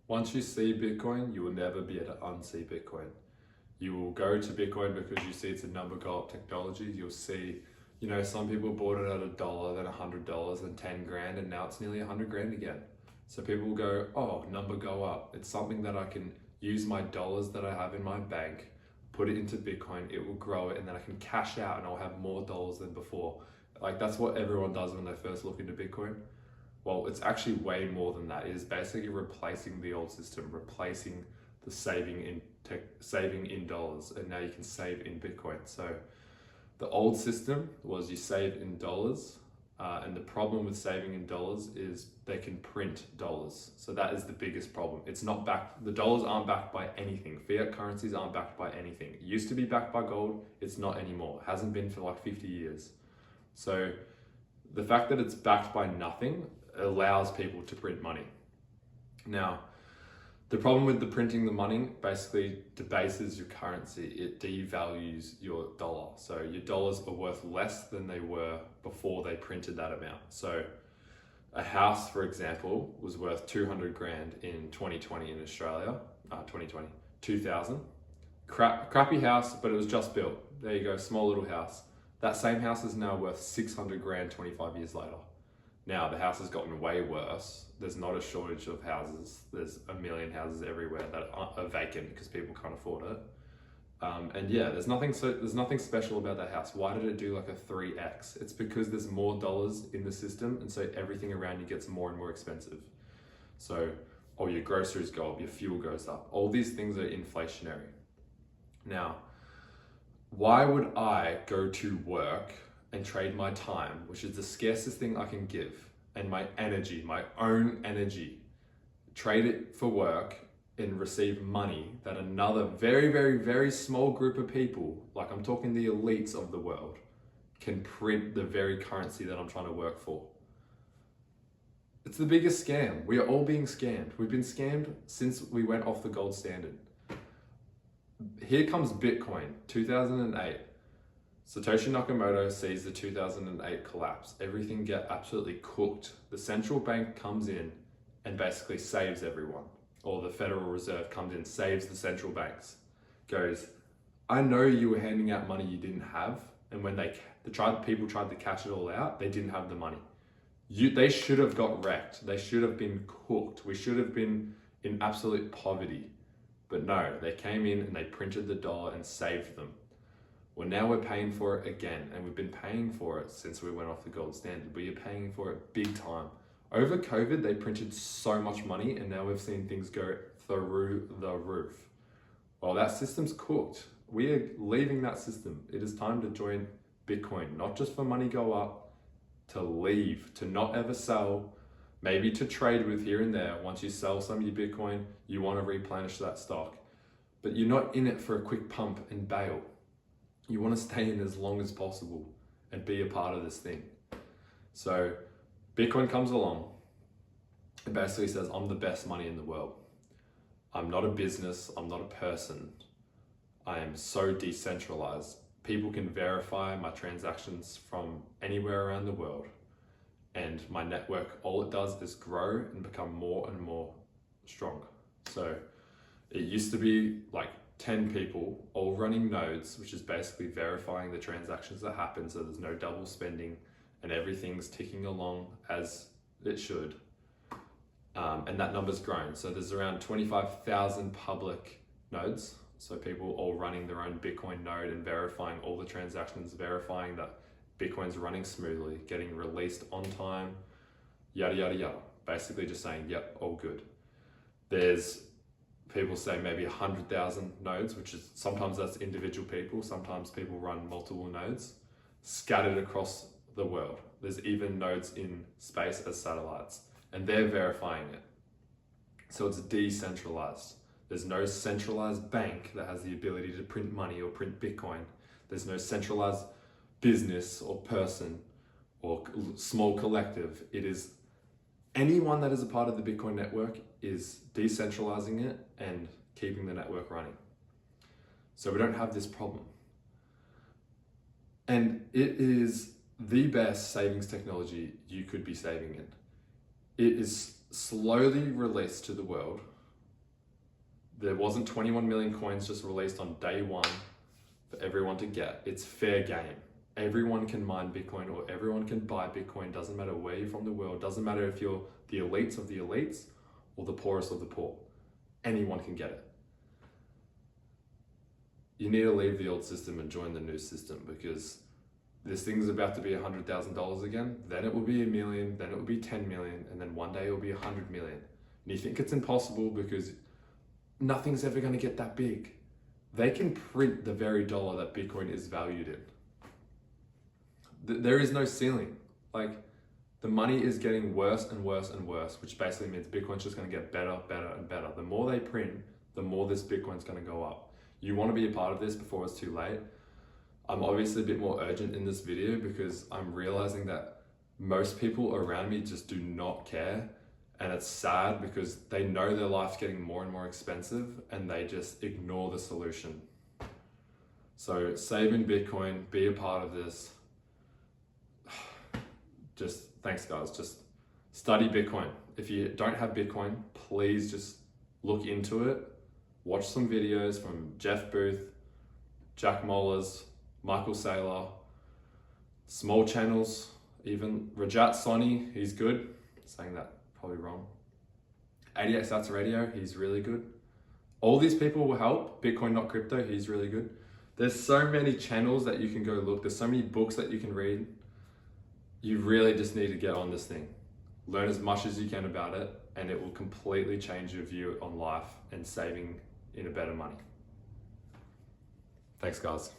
Once you see Bitcoin, you will never be able to unsee Bitcoin. You will go to Bitcoin because you see it's a number go up technology. You'll see, some people bought it at $1, then $100, and 10 grand, and now it's nearly 100 grand again. So people will go, oh, number go up. It's something that I can use my dollars that I have in my bank, put it into Bitcoin, it will grow it, and then I can cash out and I'll have more dollars than before. Like, that's what everyone does when they first look into Bitcoin. Well, it's actually way more than that. It is basically replacing the old system, replacing the saving in dollars, and now you can save in Bitcoin. So the old system was you save in dollars, and the problem with saving in dollars is they can print dollars. So that is the biggest problem. It's not backed, the dollars aren't backed by anything. Fiat currencies aren't backed by anything. It used to be backed by gold, it's not anymore. It hasn't been for like 50 years. So the fact that it's backed by nothing allows people to print money. Now, the problem with the printing the money basically debases your currency. It devalues your dollar. So your dollars are worth less than they were before they printed that amount. So a house, for example, was worth 200 grand in 2020 in Australia, 2000. Crappy house, but it was just built. There you go, small little house. That same house is now worth 600 grand 25 years later. Now the house has gotten way worse. There's not a shortage of houses. There's a million houses everywhere that are vacant because people can't afford it. And yeah, there's nothing special about that house. Why did it do like a 3x? It's because there's more dollars in the system, and so everything around you gets more and more expensive. So, your groceries go up, your fuel goes up. All these things are inflationary. Now, why would I go to work and trade my time, which is the scarcest thing I can give, and my energy, my own energy, trade it for work and receive money that another very, very, very small group of people, like I'm talking the elites of the world, can print the very currency that I'm trying to work for? It's the biggest scam. We are all being scammed. We've been scammed since we went off the gold standard. Here comes Bitcoin, 2008. Satoshi Nakamoto sees the 2008 collapse. Everything get absolutely cooked. The central bank comes in and basically saves everyone. Or the Federal Reserve comes in, saves the central banks. Goes, I know you were handing out money you didn't have, and when people tried to cash it all out, they didn't have the money. They should have got wrecked. They should have been cooked. We should have been in absolute poverty. But no, they came in and they printed the dollar and saved them. Well, now we're paying for it again, and we've been paying for it since we went off the gold standard. We are paying for it big time. Over COVID, they printed so much money, and now we've seen things go through the roof. Well, that system's cooked. We are leaving that system. It is time to join Bitcoin, not just for money go up, to leave, to not ever sell, maybe to trade with here and there. Once you sell some of your Bitcoin, you want to replenish that stock. But you're not in it for a quick pump and bail. You want to stay in as long as possible and be a part of this thing. So Bitcoin comes along. It basically says, I'm the best money in the world. I'm not a business. I'm not a person. I am so decentralized. People can verify my transactions from anywhere around the world. And my network, all it does is grow and become more and more strong. So it used to be like 10 people all running nodes, which is basically verifying the transactions that happen, so there's no double spending and everything's ticking along as it should. And that number's grown. So there's around 25,000 public nodes. So people all running their own Bitcoin node and verifying all the transactions, verifying that Bitcoin's running smoothly, getting released on time, yada, yada, yada. Basically just saying, yep, all good. There's people say maybe 100,000 nodes, which is sometimes that's individual people. Sometimes people run multiple nodes scattered across the world. There's even nodes in space as satellites, and they're verifying it. So it's decentralized. There's no centralized bank that has the ability to print money or print Bitcoin. There's no centralized business or person or small collective. It is anyone that is a part of the Bitcoin network is decentralizing it and keeping the network running. So we don't have this problem. And it is the best savings technology you could be saving in. It is slowly released to the world. There wasn't 21 million coins just released on day one for everyone to get. It's fair game. Everyone can mine Bitcoin or everyone can buy Bitcoin. Doesn't matter where you're from the world. Doesn't matter if you're the elites of the elites or the poorest of the poor. Anyone can get it. You need to leave the old system and join the new system, because this thing's about to be $100,000 again. Then it will be $1 million, then it will be 10 million, and then one day it will be 100 million. And you think it's impossible because nothing's ever going to get that big. They can print the very dollar that Bitcoin is valued in. There is no ceiling. Like, the money is getting worse and worse and worse, which basically means Bitcoin's just going to get better, better, and better. The more they print, the more this Bitcoin's going to go up. You want to be a part of this before it's too late. I'm obviously a bit more urgent in this video because I'm realizing that most people around me just do not care. And it's sad because they know their life's getting more and more expensive and they just ignore the solution. So save in Bitcoin, be a part of this. Just thanks guys, just study Bitcoin. If you don't have Bitcoin, please just look into it. Watch some videos from Jeff Booth, Jack Mollers, Michael Saylor, small channels, even Rajat Soni, he's good. Saying that probably wrong. 88 Sats Radio, he's really good. All these people will help. Bitcoin Not Crypto, he's really good. There's so many channels that you can go look. There's so many books that you can read. You really just need to get on this thing. Learn as much as you can about it, and it will completely change your view on life and saving in a better money. Thanks guys.